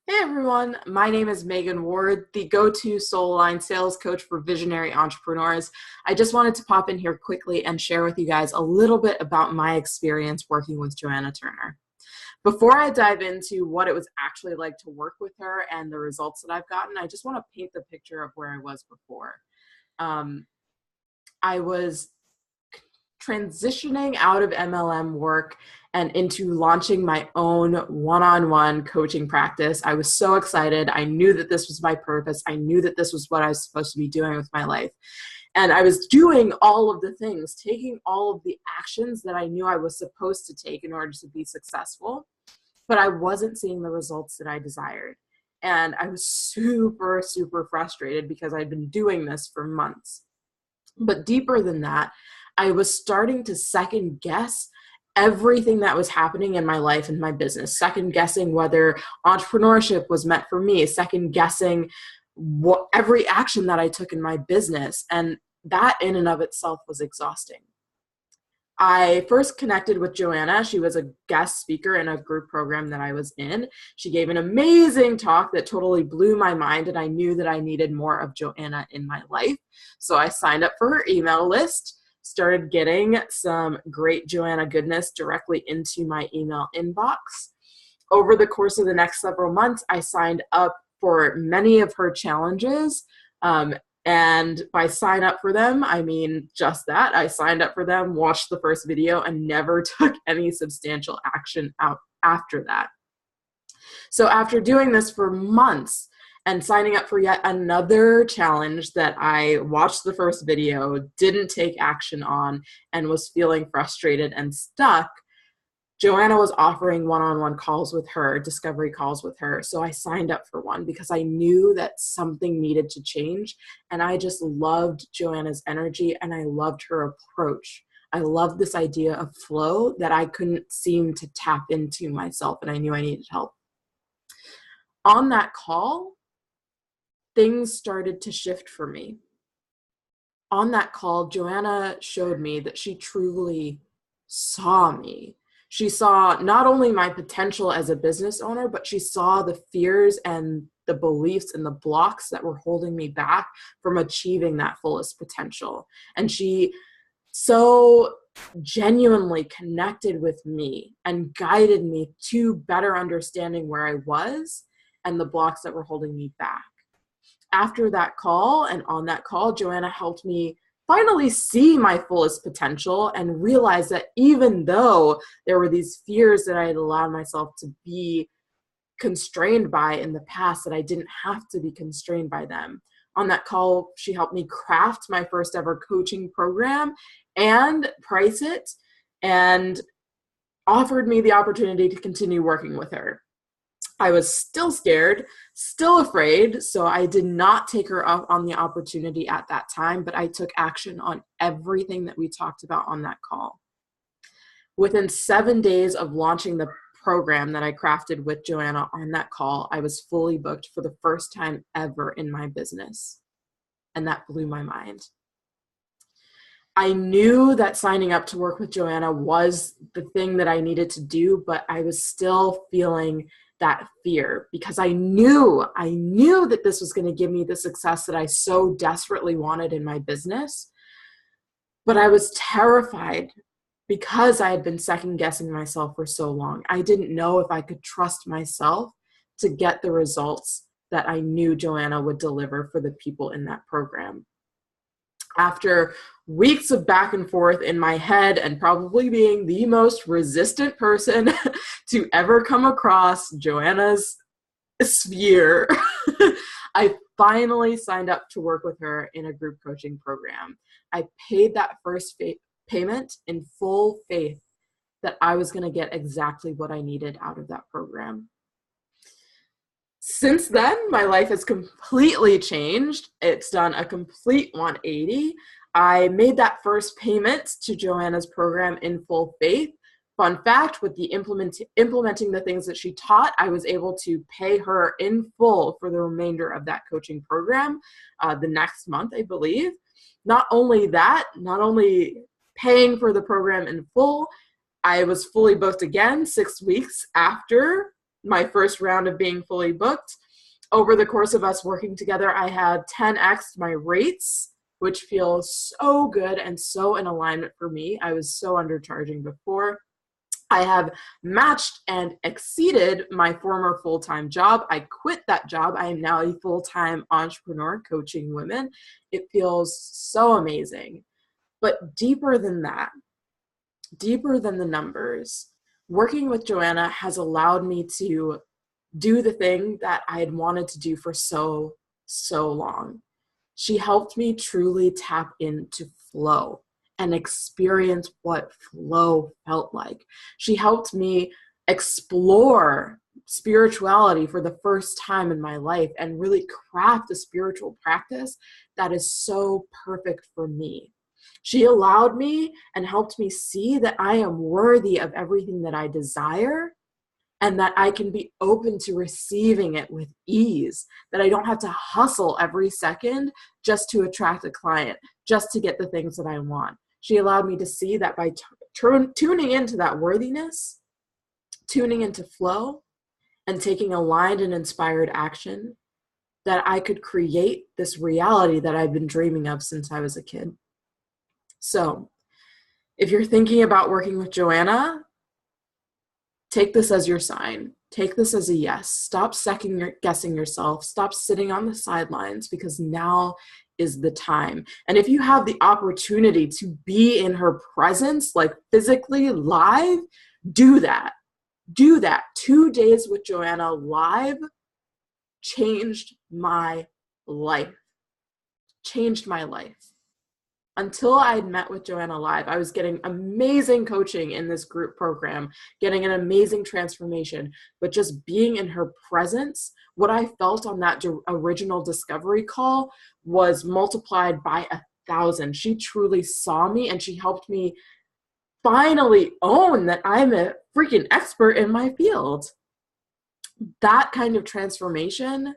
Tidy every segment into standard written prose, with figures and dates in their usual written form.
Hey everyone, my name is Meagan Ward, the go-to soul line sales coach for visionary entrepreneurs. I just wanted to pop in here quickly and share with you guys a little bit about my experience working with Joanna Turner. Before I dive into what it was actually like to work with her and the results that I've gotten, I just want to paint the picture of where I was before. I was transitioning out of MLM work and into launching my own one-on-one coaching practice. I was so excited. I knew that this was my purpose. I knew that this was what I was supposed to be doing with my life. And I was doing all of the things, taking all of the actions that I knew I was supposed to take in order to be successful, but I wasn't seeing the results that I desired. And I was super, super frustrated because I'd been doing this for months. But deeper than that, I was starting to second guess everything that was happening in my life and my business, second guessing whether entrepreneurship was meant for me, second guessing what every action that I took in my business. And that in and of itself was exhausting. I first connected with Joanna. She was a guest speaker in a group program that I was in. She gave an amazing talk that totally blew my mind, and I knew that I needed more of Joanna in my life. So I signed up for her email list, started getting some great Joanna goodness directly into my email inbox. Over the course of the next several months, I signed up for many of her challenges. And by sign up for them, I mean just that. I signed up for them, watched the first video, and never took any substantial action out after that. So after doing this for months and signing up for yet another challenge that I watched the first video, didn't take action on, and was feeling frustrated and stuck, Joanna was offering one-on-one calls with her, discovery calls with her. So I signed up for one because I knew that something needed to change. And I just loved Joanna's energy and I loved her approach. I loved this idea of flow that I couldn't seem to tap into myself, and I knew I needed help. On that call, things started to shift for me. On that call, Joanna showed me that she truly saw me. She saw not only my potential as a business owner, but she saw the fears and the beliefs and the blocks that were holding me back from achieving that fullest potential. And she so genuinely connected with me and guided me to better understanding where I was and the blocks that were holding me back. After that call and on that call, Joanna helped me finally see my fullest potential and realize that even though there were these fears that I had allowed myself to be constrained by in the past, that I didn't have to be constrained by them. On that call, she helped me craft my first ever coaching program and price it, and offered me the opportunity to continue working with her. I was still scared, still afraid, so I did not take her up on the opportunity at that time, but I took action on everything that we talked about on that call. Within 7 days of launching the program that I crafted with Joanna on that call, I was fully booked for the first time ever in my business, and that blew my mind. I knew that signing up to work with Joanna was the thing that I needed to do, but I was still feeling that fear because I knew that this was going to give me the success that I so desperately wanted in my business. But I was terrified because I had been second guessing myself for so long. I didn't know if I could trust myself to get the results that I knew Joanna would deliver for the people in that program. After weeks of back and forth in my head and probably being the most resistant person to ever come across Joanna's sphere, I finally signed up to work with her in a group coaching program. I paid that first payment in full faith that I was going to get exactly what I needed out of that program. Since then, my life has completely changed. It's done a complete 180. I made that first payment to Joanna's program in full faith. Fun fact, with the implementing the things that she taught, I was able to pay her in full for the remainder of that coaching program the next month, I believe. Not only paying for the program in full, I was fully booked again 6 weeks after my first round of being fully booked. Over the course of us working together, I had 10x my rates, which feels so good and so in alignment for me. I was so undercharging before. I have matched and exceeded my former full-time job. I quit that job. I am now a full-time entrepreneur coaching women. It feels so amazing. But deeper than that, deeper than the numbers, working with Joanna has allowed me to do the thing that I had wanted to do for so long. She helped me truly tap into flow and experience what flow felt like. She helped me explore spirituality for the first time in my life and really craft a spiritual practice that is so perfect for me. She allowed me and helped me see that I am worthy of everything that I desire, and that I can be open to receiving it with ease, that I don't have to hustle every second just to attract a client, just to get the things that I want. She allowed me to see that by tuning into that worthiness, tuning into flow, and taking aligned and inspired action, that I could create this reality that I've been dreaming of since I was a kid. So if you're thinking about working with Joanna, take this as your sign. Take this as a yes. Stop second-guessing yourself. Stop sitting on the sidelines, because now is the time. And if you have the opportunity to be in her presence, like physically live, do that. Do that. 2 days with Joanna live changed my life. Changed my life. Until I had met with Joanna live, I was getting amazing coaching in this group program, getting an amazing transformation, but just being in her presence, what I felt on that original discovery call was multiplied by 1,000. She truly saw me, and she helped me finally own that I'm a freaking expert in my field. That kind of transformation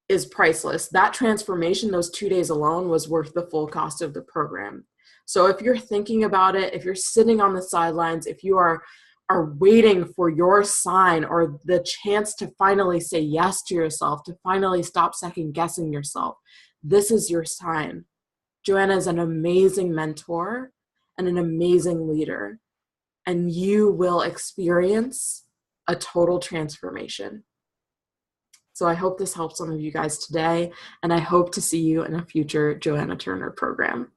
is priceless. That transformation, those 2 days alone, was worth the full cost of the program. So if you're thinking about it, if you're sitting on the sidelines, if you are waiting for your sign or the chance to finally say yes to yourself, to finally stop second guessing yourself, this is your sign. Joanna is an amazing mentor and an amazing leader, and you will experience a total transformation. So I hope this helps some of you guys today, and I hope to see you in a future Joanna Turner program.